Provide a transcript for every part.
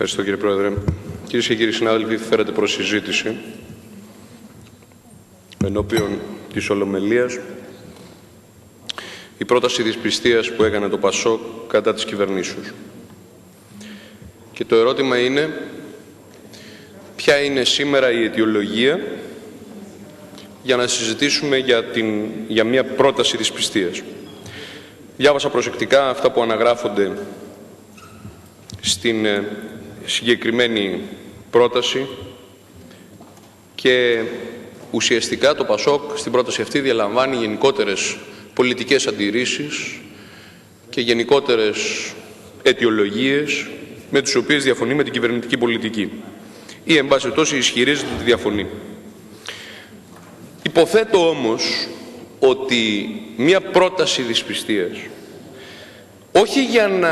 Ευχαριστώ, κύριε Πρόεδρε. Κυρίες και κύριοι συνάδελφοι, φέρετε προς συζήτηση ενώπιον της Ολομελίας η πρόταση δυσπιστίας που έκανε το ΠΑΣΟΚ κατά της κυβερνήσεως. Και το ερώτημα είναι ποια είναι σήμερα η αιτιολογία για να συζητήσουμε για μια πρόταση δυσπιστίας. Διάβασα προσεκτικά αυτά που αναγράφονται στην συγκεκριμένη πρόταση και ουσιαστικά το ΠΑΣΟΚ στην πρόταση αυτή διαλαμβάνει γενικότερες πολιτικές αντιρρήσεις και γενικότερες αιτιολογίες με τις οποίες διαφωνεί με την κυβερνητική πολιτική ή εν πάση περιπτώσει ισχυρίζεται ότι διαφωνεί. Υποθέτω όμως ότι μια πρόταση δυσπιστίας όχι για να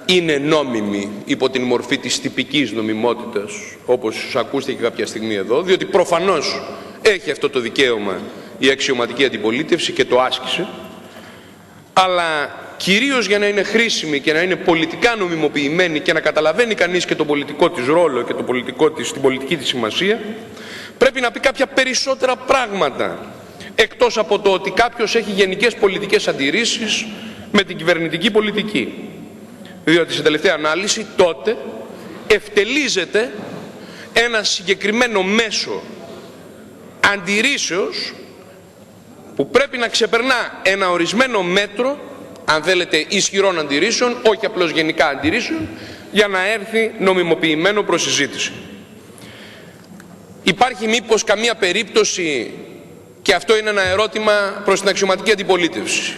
είναι νόμιμη υπό την μορφή της τυπικής νομιμότητας, όπως ακούστηκε κάποια στιγμή εδώ, διότι προφανώς έχει αυτό το δικαίωμα η αξιωματική αντιπολίτευση και το άσκησε, αλλά κυρίως για να είναι χρήσιμη και να είναι πολιτικά νομιμοποιημένη και να καταλαβαίνει κανείς και τον πολιτικό της ρόλο και την πολιτική της σημασία, πρέπει να πει κάποια περισσότερα πράγματα, εκτός από το ότι κάποιος έχει γενικές πολιτικές αντιρρήσεις με την κυβερνητική πολιτική. Διότι σε τελευταία ανάλυση τότε ευτελίζεται ένα συγκεκριμένο μέσο αντιρρήσεως που πρέπει να ξεπερνά ένα ορισμένο μέτρο, αν θέλετε, ισχυρών αντιρρήσεων, όχι απλώς γενικά αντιρρήσεων, για να έρθει νομιμοποιημένο προς συζήτηση. Υπάρχει μήπως καμία περίπτωση, και αυτό είναι ένα ερώτημα προς την αξιωματική αντιπολίτευση,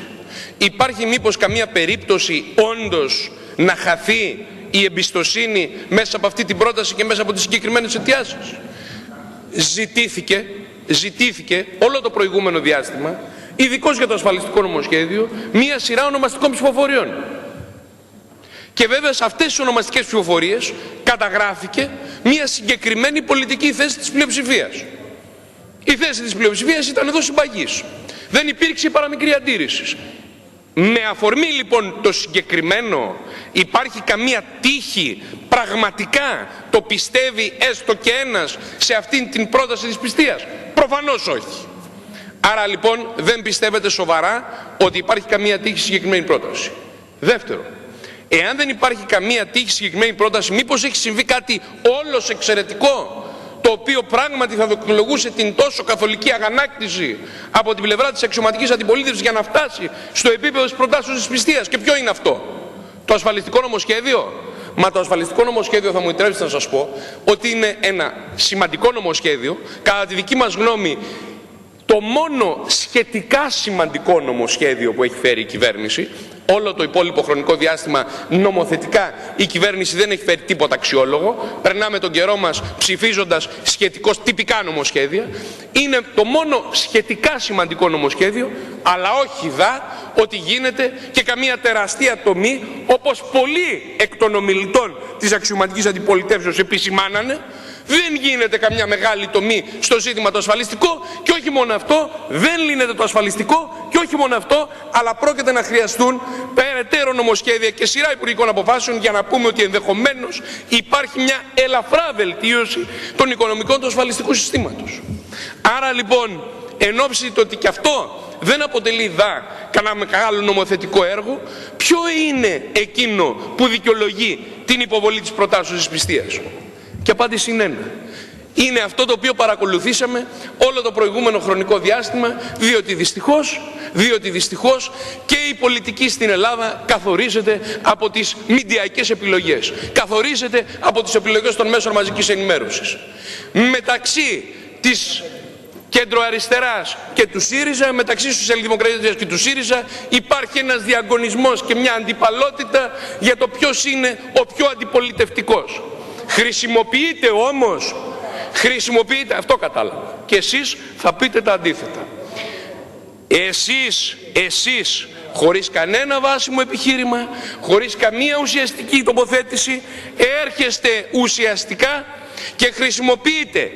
υπάρχει μήπως καμία περίπτωση όντως να χαθεί η εμπιστοσύνη μέσα από αυτή την πρόταση και μέσα από τις συγκεκριμένες αιτιάσεις? Ζητήθηκε όλο το προηγούμενο διάστημα, ειδικώς για το ασφαλιστικό νομοσχέδιο, μία σειρά ονομαστικών ψηφοφοριών. Και βέβαια σε αυτές τις ονομαστικές ψηφοφορίες καταγράφηκε μία συγκεκριμένη πολιτική θέση της πλειοψηφίας. Η θέση της πλειοψηφίας ήταν εδώ συμπαγής. Δεν υπήρξε παραμικρή αντίρρηση. Με αφορμή λοιπόν το συγκεκριμένο, υπάρχει καμία τύχη, πραγματικά το πιστεύει έστω και ένας σε αυτήν την πρόταση της πιστείας? Προφανώς όχι. Άρα λοιπόν δεν πιστεύετε σοβαρά ότι υπάρχει καμία τύχη συγκεκριμένη πρόταση. Δεύτερο, εάν δεν υπάρχει καμία τύχη συγκεκριμένη πρόταση, μήπως έχει συμβεί κάτι όλος εξαιρετικό, το οποίο πράγματι θα δικαιολογούσε την τόσο καθολική αγανάκτηση από την πλευρά της αξιωματικής αντιπολίτευσης για να φτάσει στο επίπεδο της προτάσεως της πιστείας? Και ποιο είναι αυτό? Το ασφαλιστικό νομοσχέδιο? Μα το ασφαλιστικό νομοσχέδιο, θα μου επιτρέψετε να σας πω, ότι είναι ένα σημαντικό νομοσχέδιο, κατά τη δική μας γνώμη το μόνο σχετικά σημαντικό νομοσχέδιο που έχει φέρει η κυβέρνηση. Όλο το υπόλοιπο χρονικό διάστημα νομοθετικά η κυβέρνηση δεν έχει φέρει τίποτα αξιόλογο. Περνάμε τον καιρό μας ψηφίζοντας σχετικώς τυπικά νομοσχέδια. Είναι το μόνο σχετικά σημαντικό νομοσχέδιο, αλλά όχι ότι γίνεται και καμία τεράστια τομή, όπως πολλοί εκ των ομιλητών της αξιωματικής αντιπολιτεύσεως επισημάνανε. Δεν γίνεται καμιά μεγάλη τομή στο ζήτημα το ασφαλιστικό, και όχι μόνο αυτό, δεν λύνεται το ασφαλιστικό, και όχι μόνο αυτό, αλλά πρόκειται να χρειαστούν περαιτέρω νομοσχέδια και σειρά υπουργικών αποφάσεων για να πούμε ότι ενδεχομένως υπάρχει μια ελαφρά βελτίωση των οικονομικών του ασφαλιστικού συστήματος. Άρα λοιπόν, εν ώψη το ότι και αυτό δεν αποτελεί κανένα μεγάλο νομοθετικό έργο, ποιο είναι εκείνο που δικαιολογεί την υποβολή της προτάσεως της πιστείας? Και απάντηση είναι ένα. Είναι αυτό το οποίο παρακολουθήσαμε όλο το προηγούμενο χρονικό διάστημα, διότι δυστυχώς και η πολιτική στην Ελλάδα καθορίζεται από τις μηντιακές επιλογές, καθορίζεται από τις επιλογές των μέσων μαζικής ενημέρωσης. Μεταξύ της κεντροαριστεράς και του ΣΥΡΙΖΑ, μεταξύ της Σοσιαλδημοκρατίας και του ΣΥΡΙΖΑ, υπάρχει ένας διαγωνισμός και μια αντιπαλότητα για το ποιος είναι ο πιο αντιπολιτευτικός. Χρησιμοποιείτε, αυτό κατάλαβα, και εσείς θα πείτε τα αντίθετα. Εσείς χωρίς κανένα βάσιμο επιχείρημα, χωρίς καμία ουσιαστική τοποθέτηση, έρχεστε ουσιαστικά και χρησιμοποιείτε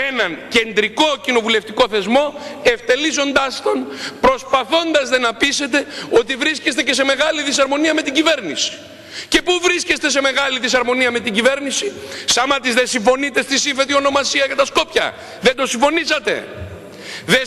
έναν κεντρικό κοινοβουλευτικό θεσμό, ευτελίζοντάς τον, προσπαθώντας να πείσετε ότι βρίσκεστε και σε μεγάλη δυσαρμονία με την κυβέρνηση. Και πού βρίσκεστε σε μεγάλη δυσαρμονία με την κυβέρνηση? Σαμάτης, δεν συμφωνείτε στη σύμφετη ονομασία για τα Σκόπια? Δεν το συμφωνήσατε? Δεν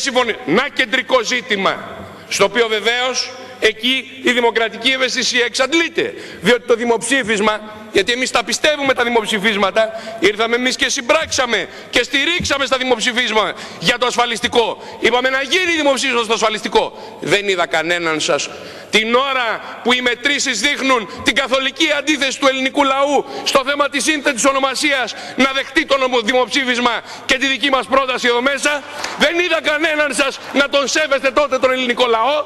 Να κεντρικό ζήτημα, στο οποίο βεβαίως εκεί η δημοκρατική ευαισθησία εξαντλείται. Διότι το δημοψήφισμα, γιατί εμείς τα πιστεύουμε τα δημοψηφίσματα, ήρθαμε εμείς και συμπράξαμε και στηρίξαμε στα δημοψηφίσματα για το ασφαλιστικό. Είπαμε να γίνει δημοψήφισμα στο ασφαλιστικό. Δεν είδα κανέναν σας την ώρα που οι μετρήσεις δείχνουν την καθολική αντίθεση του ελληνικού λαού στο θέμα της σύνθετης ονομασίας να δεχτεί το δημοψήφισμα και τη δική μας πρόταση εδώ μέσα. Δεν είδα κανέναν σας να τον σέβεστε τότε τον ελληνικό λαό.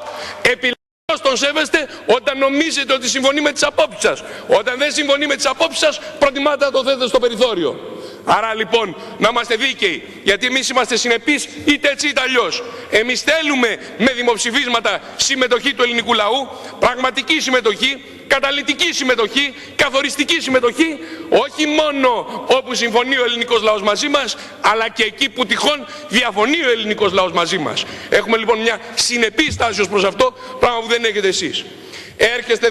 Τον σέβεστε όταν νομίζετε ότι συμφωνεί με τις απόψεις σας. Όταν δεν συμφωνεί με τις απόψεις σας, προτιμάτε να το θέτετε στο περιθώριο. Άρα λοιπόν να είμαστε δίκαιοι, γιατί εμείς είμαστε συνεπείς είτε έτσι είτε αλλιώς. Εμείς θέλουμε με δημοψηφίσματα συμμετοχή του ελληνικού λαού, πραγματική συμμετοχή, καταλυτική συμμετοχή, καθοριστική συμμετοχή, όχι μόνο όπου συμφωνεί ο ελληνικός λαός μαζί μας, αλλά και εκεί που τυχόν διαφωνεί ο ελληνικός λαός μαζί μας. Έχουμε λοιπόν μια συνεπή στάση ως προς αυτό, πράγμα που δεν έχετε εσείς. Έρχεστε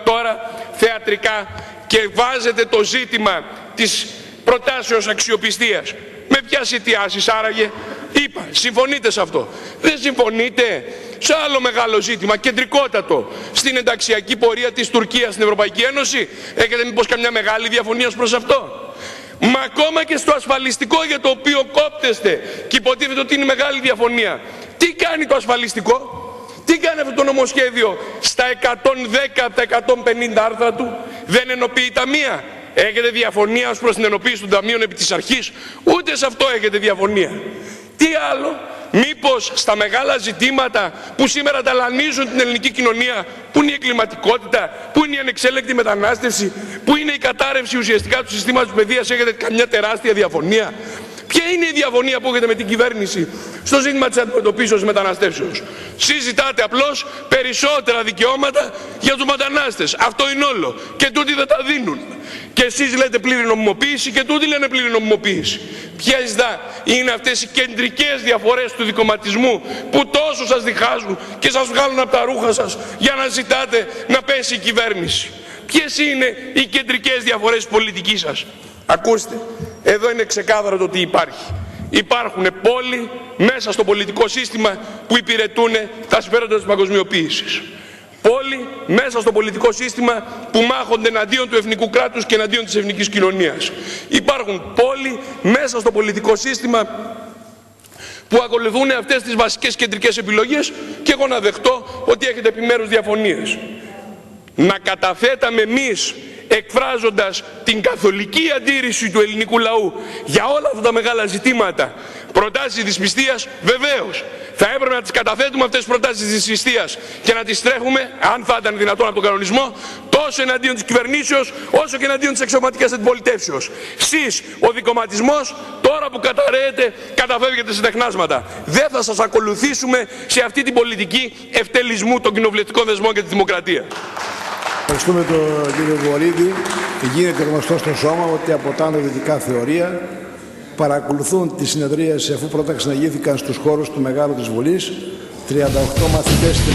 τώρα θεατρικά και βάζετε το ζήτημα της προτάσεως αξιοπιστίας. Με ποιες αιτιάσεις άραγε? Είπα, συμφωνείτε σε αυτό? Δεν συμφωνείτε σε άλλο μεγάλο ζήτημα, κεντρικότατο, στην ενταξιακή πορεία της Τουρκίας στην Ευρωπαϊκή Ένωση? Έχετε μήπως καμιά μεγάλη διαφωνία ως προς αυτό? Μα ακόμα και στο ασφαλιστικό, για το οποίο κόπτεστε και υποτίθεται ότι είναι μεγάλη διαφωνία, τι κάνει το ασφαλιστικό? Τι κάνει αυτό το νομοσχέδιο στα 110 από τα 150 άρθρα του? Δεν ενοποιεί ταμεία? Έχετε διαφωνία ως προς την ενοποίηση των ταμείων επί της αρχής? Ούτε σε αυτό έχετε διαφωνία. Τι άλλο? Μήπως στα μεγάλα ζητήματα που σήμερα ταλανίζουν την ελληνική κοινωνία, που είναι η εγκληματικότητα, που είναι η ανεξέλεγκτη μετανάστευση, που είναι η κατάρρευση ουσιαστικά του συστήματος παιδείας, έχετε καμιά τεράστια διαφωνία? Ποια είναι η διαφωνία που έχετε με την κυβέρνηση στο ζήτημα της αντιμετωπίσεως της μεταναστεύσεως? Συζητάτε απλώς περισσότερα δικαιώματα για τους μετανάστες. Αυτό είναι όλο. Και τούτοι δεν τα δίνουν. Και εσείς λέτε πλήρη νομιμοποίηση και τούτοι λένε πλήρη νομιμοποίηση. Ποιες είναι αυτές οι κεντρικές διαφορές του δικομματισμού που τόσο σας διχάζουν και σας βγάλουν από τα ρούχα σας για να ζητάτε να πέσει η κυβέρνηση? Ποιες είναι οι κεντρικές διαφορές της πολιτικής σας? Ακούστε, εδώ είναι ξεκάθαρο το τι υπάρχει. Υπάρχουν πόλοι μέσα στο πολιτικό σύστημα που υπηρετούν τα συμφέροντα της παγκοσμιοποίησης. Πόλοι μέσα στο πολιτικό σύστημα που μάχονται εναντίον του εθνικού κράτους και εναντίον της εθνικής κοινωνίας. Υπάρχουν πόλοι μέσα στο πολιτικό σύστημα που ακολουθούν αυτές τις βασικές κεντρικές επιλογές, και εγώ να δεχτώ ότι έχετε επιμέρους διαφωνίες. Να καταθέταμε εμείς, εκφράζοντας την καθολική αντίρρηση του ελληνικού λαού για όλα αυτά τα μεγάλα ζητήματα, προτάσεις δυσπιστίας, βεβαίως θα έπρεπε να τις καταθέτουμε αυτές τις προτάσεις δυσπιστίας και να τις τρέχουμε, αν θα ήταν δυνατόν από τον κανονισμό, τόσο εναντίον της κυβερνήσεως όσο και εναντίον της αξιωματικής αντιπολιτεύσεως. Σεις, ο δικομματισμός, τώρα που καταραίεται, καταφεύγεται σε τεχνάσματα. Δεν θα σας ακολουθήσουμε σε αυτή την πολιτική ευτελισμού των κοινοβουλευτικών δεσμών και τη δημοκρατία. Ευχαριστούμε τον κύριο Βορίδη. Γίνεται γνωστό στο σώμα ότι από τα ανδρυτικά θεωρία παρακολουθούν τη συνεδρίαση, αφού πρώτα ξαναγήθηκαν στους χώρους του Μεγάλου της Βουλής 38 μαθητές στην